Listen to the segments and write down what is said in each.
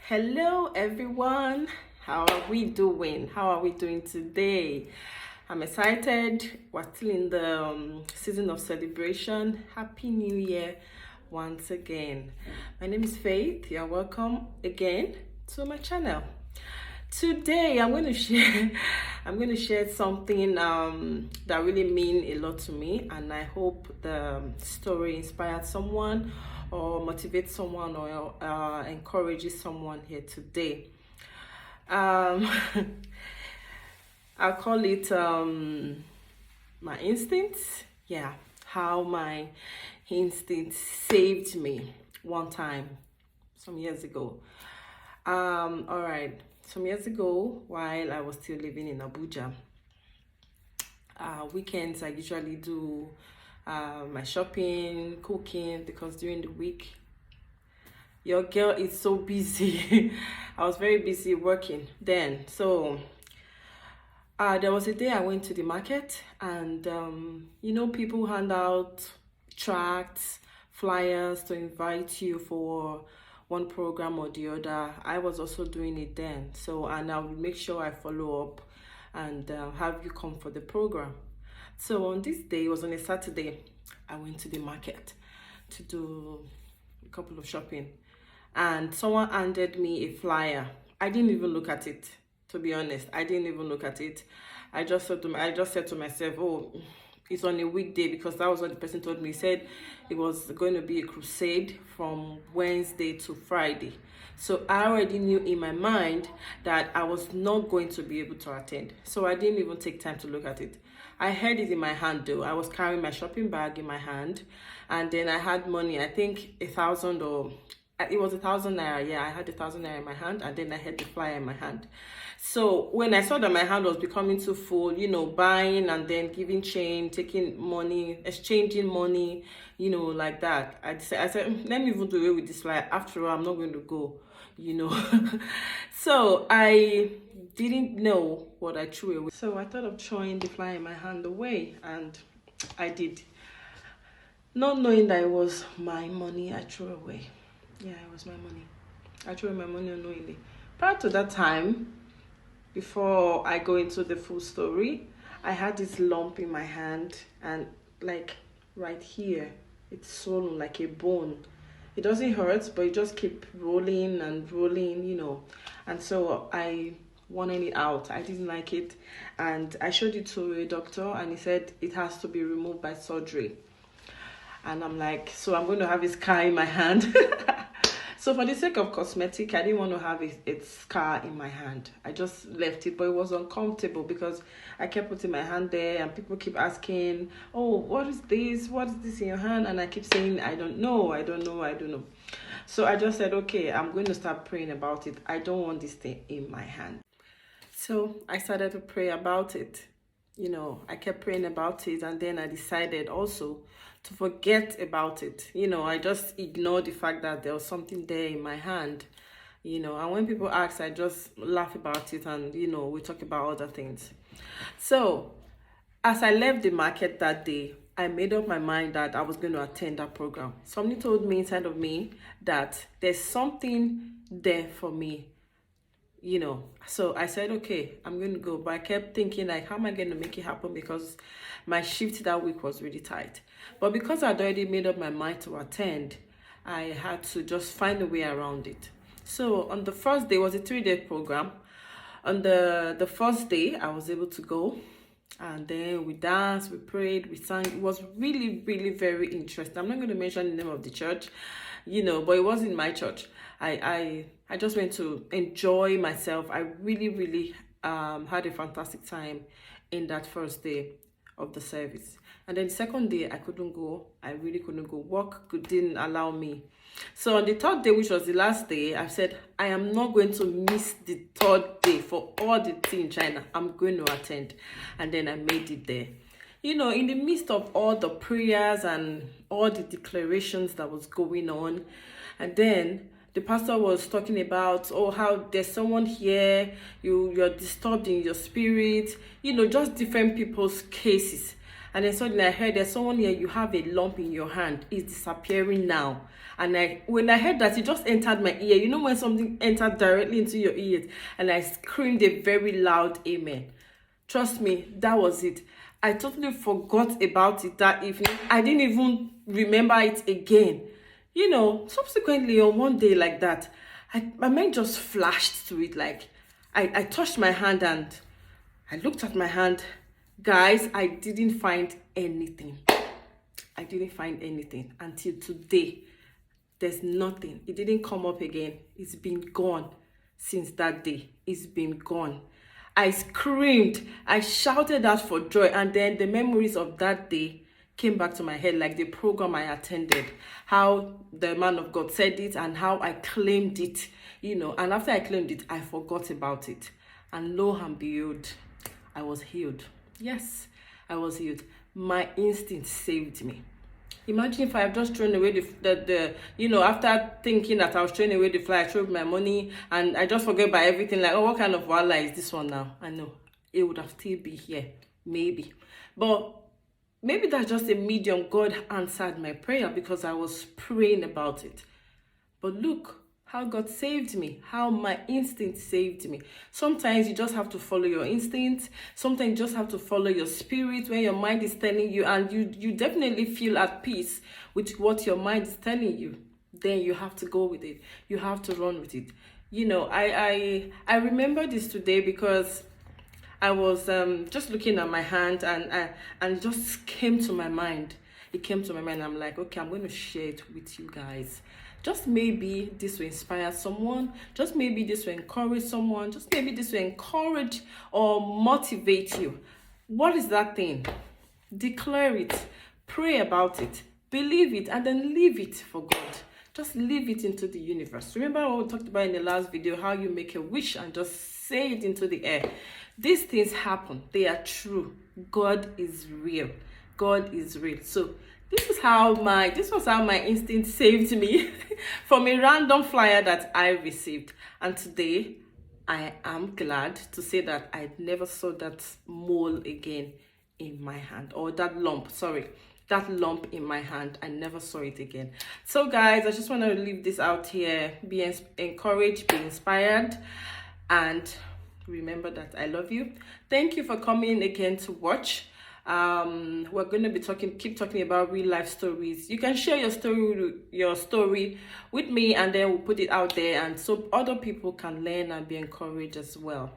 Hello everyone, how are we doing? How are we doing today? I'm excited. We're still in the season of celebration. Happy New Year once again. My name is Faith. You're welcome again to my channel. Today I'm going to share something that really mean a lot to me, and I hope the story inspired someone or motivates someone or encourages someone here today. I'll call it my instincts. Yeah, how my instincts saved me one time some years ago. All right, some years ago, while I was still living in Abuja, weekends I usually do my shopping, cooking, because during the week your girl is so busy. I was very busy working then. So there was a day I went to the market, and people hand out tracts, flyers to invite you for one program or the other. I was also doing it then. So, and I will make sure I follow up and have you come for the program. So on this day, it was on a Saturday, I went to the market to do a couple of shopping, and someone handed me a flyer. I didn't even look at it, to be honest. I didn't even look at it. I just said to myself, oh, it's on a weekday, because that was what the person told me. He said it was going to be a crusade from Wednesday to Friday. So I already knew in my mind that I was not going to be able to attend. So I didn't even take time to look at it. I had it in my hand though. I was carrying my shopping bag in my hand, and then I had money, I think 1,000, or it was 1,000 naira. Yeah, I had 1,000 naira in my hand, and then I had the flyer in my hand. So when I saw that my hand was becoming too full, buying and then giving change, taking money, exchanging money, like that, I said, let me even do away with this flyer. After all, I'm not going to go, So I didn't know what I threw away. So I thought of throwing the flyer in my hand away, and I did. Not knowing that it was my money I threw away. Yeah, it was my money. I threw my money unknowingly. Prior to that time, before I go into the full story, I had this lump in my hand, and like right here, it's swollen like a bone. It doesn't hurt, but it just keep rolling and rolling, And so I wanted it out. I didn't like it, and I showed it to a doctor, and he said it has to be removed by surgery. And I'm like, so I'm going to have a scar in my hand. So for the sake of cosmetic, I didn't want to have a scar in my hand. I just left it, but it was uncomfortable because I kept putting my hand there, and people keep asking, oh, what is this? What is this in your hand? And I keep saying, I don't know. So I just said, okay, I'm going to start praying about it. I don't want this thing in my hand. So I started to pray about it. I kept praying about it, and then I decided also to forget about it. I just ignored the fact that there was something there in my hand, and when people ask, I just laugh about it, and we talk about other things. So as I left the market that day, I made up my mind that I was going to attend that program. Something told me inside of me that there's something there for me. So I said, okay, I'm going to go. But I kept thinking, like, how am I going to make it happen? Because my shift that week was really tight. But because I'd already made up my mind to attend, I had to just find a way around it. So on the first day, it was a 3-day program. On the first day, I was able to go. And then we danced, we prayed, we sang. It was really, really very interesting. I'm not going to mention the name of the church, but it wasn't my church. I just went to enjoy myself. I really, really had a fantastic time in that first day of the service. And then the second day, I couldn't go. I really couldn't go. Work didn't allow me. So on the third day, which was the last day, I said, I am not going to miss the third day for all the tea in China. I'm going to attend. And then I made it there. In the midst of all the prayers and all the declarations that was going on, and then the pastor was talking about, oh, how there's someone here, you're disturbed in your spirit, just different people's cases. And then suddenly I heard there's someone here, you have a lump in your hand, it's disappearing now. And when I heard that, it just entered my ear. You know when something entered directly into your ears, and I screamed a very loud amen. Trust me, that was it. I totally forgot about it that evening. I didn't even remember it again. You know, subsequently on one day like that, my mind just flashed to it. Like, I touched my hand and I looked at my hand. Guys, I didn't find anything. I didn't find anything until today. There's nothing. It didn't come up again. It's been gone since that day. It's been gone. I screamed. I shouted out for joy. And then the memories of that day came back to my head, like the program I attended, how the man of God said it and how I claimed it, you know. And after I claimed it, I forgot about it. And lo and behold, I was healed. Yes, I was healed. My instinct saved me. Imagine if I have just thrown away the you know, after thinking that I was throwing away the fly, I threw my money and I just forget about everything. Like, oh, what kind of voila is this one now? I know it would have still be here, maybe. But maybe that's just a medium. God answered my prayer because I was praying about it. But look how God saved me, how my instinct saved me. Sometimes you just have to follow your instinct. Sometimes you just have to follow your spirit when your mind is telling you, and you definitely feel at peace with what your mind is telling you. Then you have to go with it. You have to run with it. You know, I remember this today because I was just looking at my hand and it just came to my mind. It came to my mind. I'm like, okay, I'm going to share it with you guys. Just maybe this will inspire someone. Just maybe this will encourage someone. Just maybe this will encourage or motivate you. What is that thing? Declare it. Pray about it. Believe it. And then leave it for God. Just leave it into the universe. Remember what we talked about in the last video, how you make a wish and just say it into the air. These things happen. They are true. God is real. God is real. So this was how my instinct saved me from a random flyer that I received. And today I am glad to say that I never saw that mole again in my hand, or that lump in my hand. I never saw it again. So guys, I just want to leave this out here. Be encouraged, be inspired, and remember that I love you. Thank you for coming again to watch. We're going to be keep talking about real life stories. You can share your story with me, and then we'll put it out there, and so other people can learn and be encouraged as well.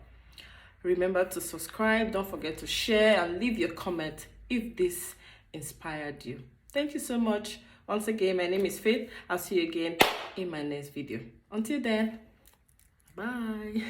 Remember to subscribe. Don't forget to share and leave your comment if this inspired you. Thank you so much. Once again, my name is Faith. I'll see you again in my next video. Until then, bye.